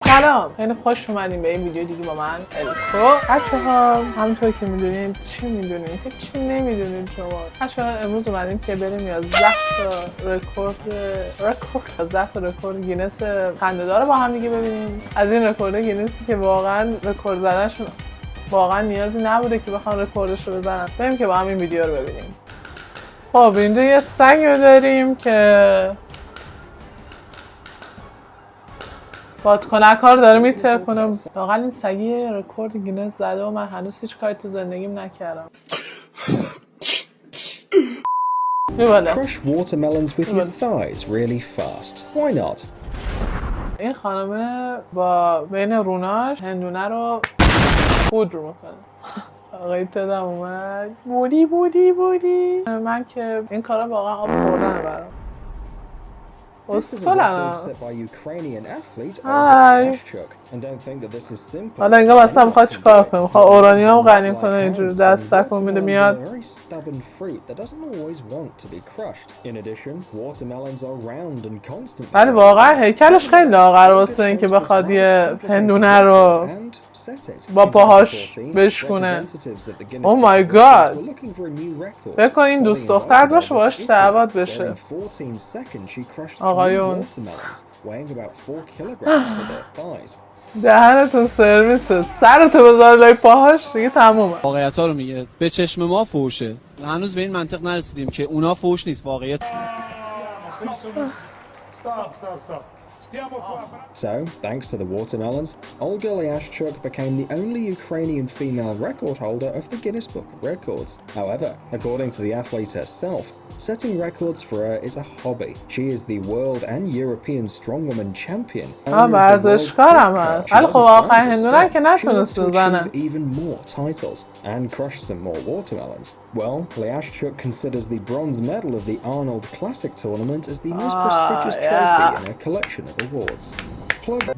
سلام، خیلی خوش اومدیم به این ویدیو دیگه با من الکو. بچه‌ها همونطور که میدونید، چی میدونید؟ هیچی نمیدونید شما. بچه‌ها امروز اومدیم که بریم 11 تا رکورد گینس خنده‌دار با هم دیگه ببینیم. از این رکورد گینسی که واقعا رکورد زدنشون واقعا نیازی نبوده که بخوام رکوردش رو بزنم. بریم که با هم این ویدیو رو ببینیم. خب اینجا یه سگ رو داریم که بادکنک ها رو داره میتر کنم. واقعا این سگی رکورد گینس زده و من هنوز هیچ کاری تو زندگیم نکردم. Crush watermelons with your thighs really fast. Why not? این خانمه با بین روناش هندونه رو پودر میکنه. آقای تدم اومد بودی من که این کارا واقعا آب خوردنه برام. This is a record set by Ukrainian athlete Ashchuk, and don't think that this is simple. حالا اینجا واسه میخواد چیکار کنه؟ میخواد اورانیوم غنی کنه، اینجوری دست تکون میده میاد. Very stubborn fruit that doesn't always want to be crushed. In addition, watermelons are round and constant. ولی واقعا هیکلش خیلی لاغره واسه اینکه بخواد یه هندونه رو با پاهاش بشکونه. او مای گاد. فکر کن این دوست دختر باشه باهاش دعوت بشه. آقایون دهنتون سرویسه، سرتو بذار لای پاهاش دیگه تمومه. واقعیت ها رو میگه، به چشم ما فوشه. هنوز به این منطق نرسیدیم که اونا فوش نیست، واقعیت. So, thanks to the watermelons, old girl Ashchuk became the only Ukrainian female record holder of the Guinness Book of Records. However, according to the athlete herself, setting records for her is a hobby. She is the world and European strongwoman champion. ورزشکارم هست. ولی خب آخرین هندونه که نتونست بزنه. Even more titles and crush some more watermelons. Well, Ashchuk considers the bronze medal of the Arnold Classic tournament as the most prestigious trophy in her collection of awards.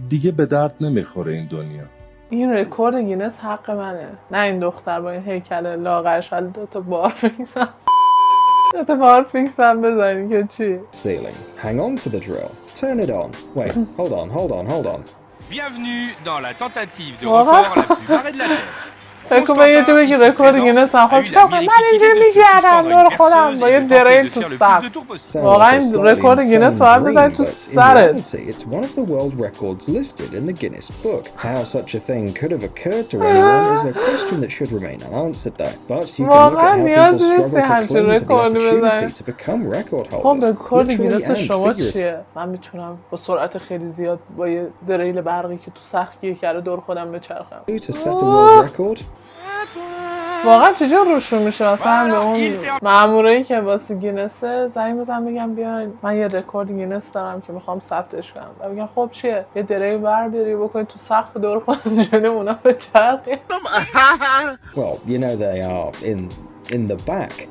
دیگه به درد نمیخوره این دنیا. این رکورد گینس حق منه، نه این دختر با این هیکل لاغرش. حالا دو تا بار فیکسم بزنی که چی؟ Ceiling. Hang on to the drill. Turn it on. Wait, hold on. Bienvenue dans la tentative de record la plus barrée de la Terre. فکر کنم یه جا بگی رکورد گینس هم خب چیکار کنم؟ من اینجوری میگردم دور خودم با یه دریل تو سر. واقعا این رکورد گینس باید بزنی تو سرت. It's one of the world records listed in the Guinness Book. How such a thing could have occurred to anyone is a question that should remain unanswered though. But you can look at how people struggle to cling to the opportunity to become record holders. خب رکورد گینس شما چیه؟ من میتونم با سرعت خیلی زیاد با یه دریل برقی که تو سقف گیر کرده دور خودم بچرخم. To set a world record. واقعا چجور روشون میشه؟ مثلا به اون مامورایی که واسه گینسه زنگ بزنم بگم بیاین من یه رکورد گینس دارم که میخوام ثبتش کنم. و بگم خب چیه؟ یه دریل برداری بکنید تو سقف دور خودت جلوی اونا بچرخی. Well, you know they are in the back.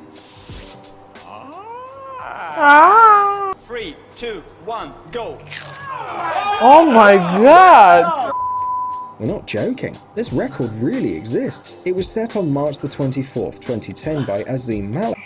3, 2, 1, go. Oh my god. We're not joking. This record really exists. It was set on March the 24th, 2010 by Azim Malik.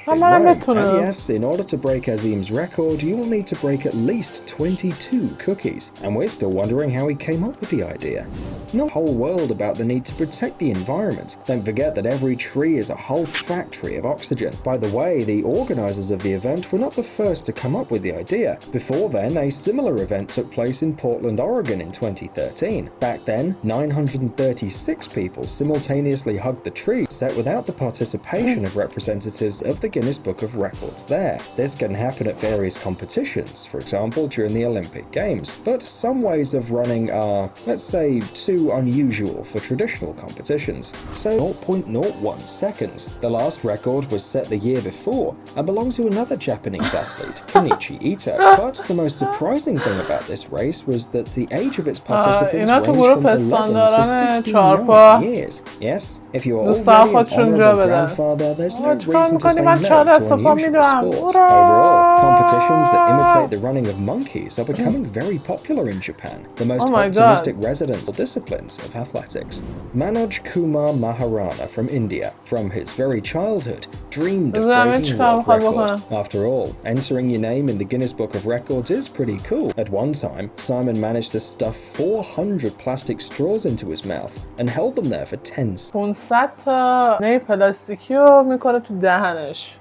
And yes, in order to break Azim's record, you will need to break at least 22 cookies. And we're still wondering how he came up with the idea. Not a whole world about the need to protect the environment. Don't forget that every tree is a whole factory of oxygen. By the way, the organisers of the event were not the first to come up with the idea. Before then, a similar event took place in Portland, Oregon in 2013. Back then, 936 people simultaneously hugged the tree, set without the participation of representatives of the Guinness Book of Records there. This can happen at various competitions, for example during the Olympic Games, but some ways of running are, let's say, too unusual for traditional competitions. So 0.01 seconds. The last record was set the year before and belonged to another Japanese athlete, Kenichi Ito. But the most surprising thing about this race was that the age of its participants ranged from 11 to 59 years. Yes, if you are already an honorable grandfather, there's no reason to say no to unusual sports. Overall, competitions that imitate the running of monkeys are becoming very popular in Japan, the most optimistic residential disciplines of athletics. Manoj Kumar Maharana from India, from his very childhood, dreamed of breaking a world record. After all, entering your name in the Guinness Book of Records is pretty cool. At one time, Simon managed to stuff 400 plastic straws into his mouth and held them there for 10 seconds. 500 تا نی پلاستیکی رو میکنه تو دهنش.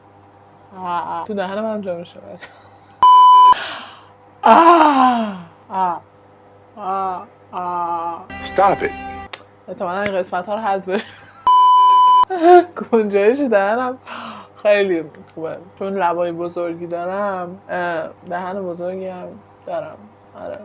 تو دهن من جا میشه. Stop it. احتمالا این قسمت ها رو حذف بشه. گنجایش دهنم خیلی خوبه چون لبای بزرگی دارم، دهن بزرگی هم دارم. آره.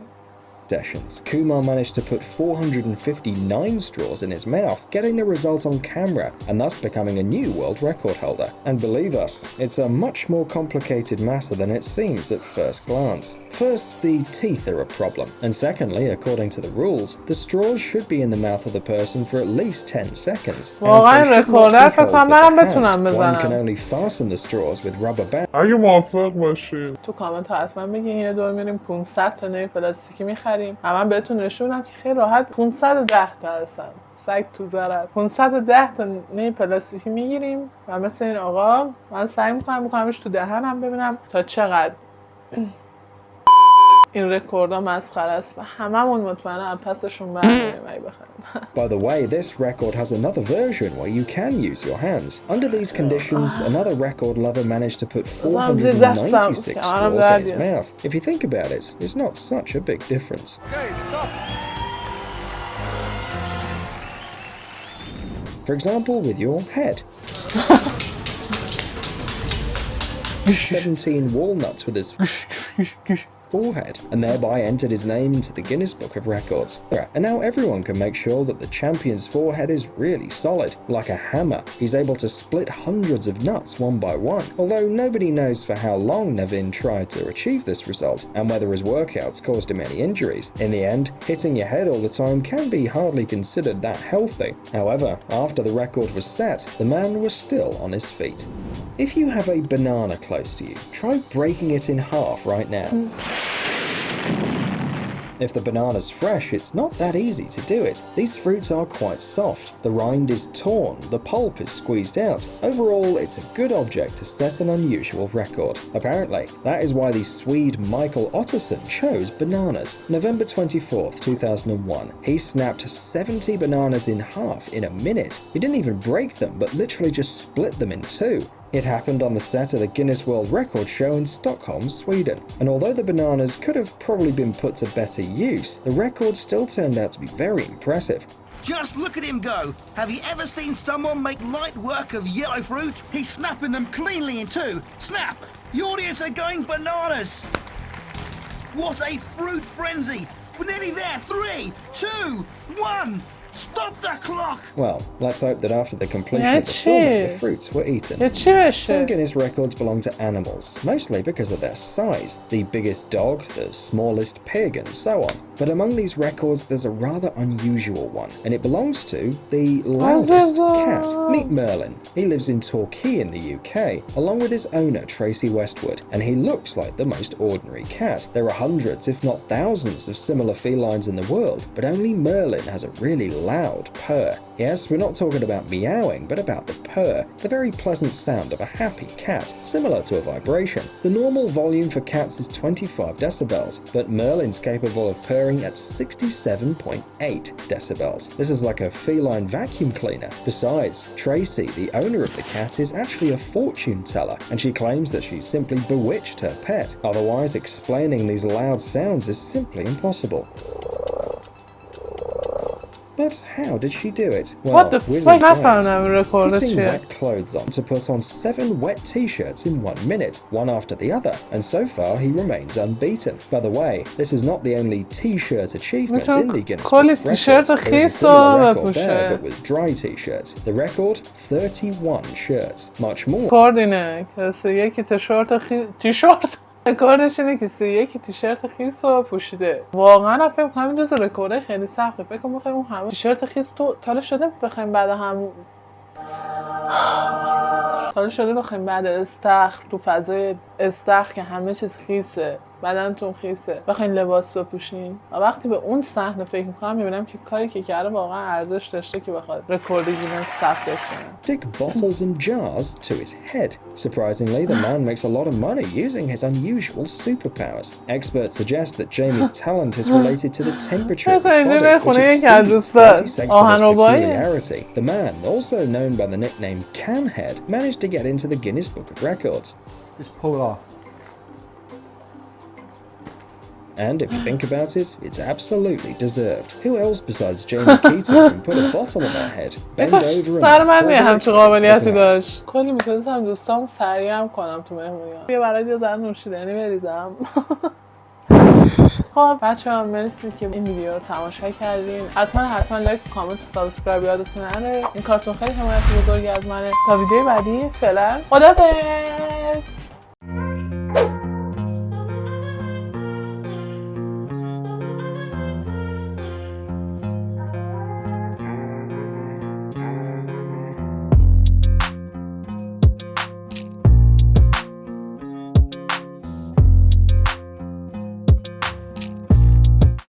Sessions, Kumar managed to put 459 straws in his mouth, getting the result on camera and thus becoming a new world record holder. And believe us, it's a much more complicated matter than it seems at first glance. First, the teeth are a problem, and secondly, according to the rules, the straws should be in the mouth of the person for at least 10 seconds. واقعا رکورد فکر کنم منم بتونم بزنم. One can only fasten the straws with rubber bands. اگه موافق باشید تو کامنت ها حتما بگین یه دور میریم 500 تا نی پلاستیکی میخریم. من بهتون نشون بدم که خیلی راحت 510 تا هستن. سگ تو زرد. 510 تا نی پلاستیکی میگیریم و مثل این آقا من سعی میکنمش تو دهنم ببینم تا چقدر این رکوردها مسخره است و هممون مطمئنا پسشون برمیاریم اگه بخریم. By the way, this record has another version where you can use your hands. Under these conditions, another record lover managed to put 496 straws in his mouth. If you think about it, it's not such a big difference. Okay, stop. For example, with your head. 17 walnuts with his forehead, and thereby entered his name into the Guinness Book of Records. And now everyone can make sure that the champion's forehead is really solid, like a hammer. He's able to split hundreds of nuts one by one, although nobody knows for how long Navin tried to achieve this result, and whether his workouts caused him any injuries. In the end, hitting your head all the time can be hardly considered that healthy. However, after the record was set, the man was still on his feet. If you have a banana close to you, try breaking it in half right now. If the banana's fresh, it's not that easy to do it. These fruits are quite soft. The rind is torn, the pulp is squeezed out. Overall, it's a good object to set an unusual record. Apparently, that is why the Swede Michael Otterson chose bananas. November 24th, 2001, he snapped 70 bananas in half in a minute. He didn't even break them, but literally just split them in two. It happened on the set of the Guinness World Record show in Stockholm, Sweden. And although the bananas could have probably been put to better use, the record still turned out to be very impressive. Just look at him go. Have you ever seen someone make light work of yellow fruit? He's snapping them cleanly in two. Snap! The audience are going bananas. What a fruit frenzy. We're nearly there. 3, 2, 1. Stop the clock! Well, let's hope that after the completion of the filming, the fruits were eaten. Some Guinness records belong to animals, mostly because of their size. The biggest dog, the smallest pig, and so on. But among these records, there's a rather unusual one, and it belongs to the loudest cat. Meet Merlin. He lives in Torquay in the UK, along with his owner, Tracy Westwood, and he looks like the most ordinary cat. There are hundreds, if not thousands, of similar felines in the world, but only Merlin has a really loud purr. Yes, we're not talking about meowing, but about the purr, the very pleasant sound of a happy cat, similar to a vibration. The normal volume for cats is 25 decibels, but Merlin's capable of purring at 67.8 decibels. This is like a feline vacuum cleaner. Besides, Tracy, the owner of the cat, is actually a fortune teller, and she claims that she simply bewitched her pet. Otherwise, explaining these loud sounds is simply impossible. But how did she do it? Well, what the fuck happened? Putting wet clothes on to put on 7 wet t-shirts in 1 minute, one after the other, and so far he remains unbeaten. By the way, this is not the only t-shirt achievement in the Guinness Book of Records. There is a similar record there, but with dry t-shirts. The record, 31 shirts. Much more. رکوردش اینه که 31 تیشرت خیس رو پوشیده. واقعا فکر کنم این جزو رکوردهای خیلی سخته. فکر کنم بخوایم اون همه تیشرت خیس تو تاله شده بخوایم بعد استخر تو فضای استخر که همه چیز خیسه بدنتون خیسه بخواین لباس بپوشین و وقتی به اون صحنه فکر میکنم میبینم که کاری که کرده واقعا ارزش داشته که بخواد رکورد گینس ثبتش کنه. Stick bottles and jars to his head. Surprisingly, the man makes a lot of money using his unusual superpowers. Experts suggest that Jamie's talent is related to the temperature of his body, which exceeds 36 to this peculiarity. The man, also known by the nickname Canhead, managed to get into the Guinness Book of Records. Just pull it off. And if you think about it, it's absolutely deserved. Who else besides Jamie Keaton can put a bottle on their head, bend over and سر من pour همچه it قابلیتی into a glass? داشت. کلی میتونستم دوستام سریع هم کنم تو مهمونی‌ها. یه برای یه ذره نوشیدنی بریزم. خب بچه‌ها مرسی که این ویدیو رو تماشا کردین. حتما لایک، کامنت و سابسکرایب یادتون نره. این کارتون خیلی حمایت بزرگی از منه. تا ویدیو بعدی فعلا خدافظ.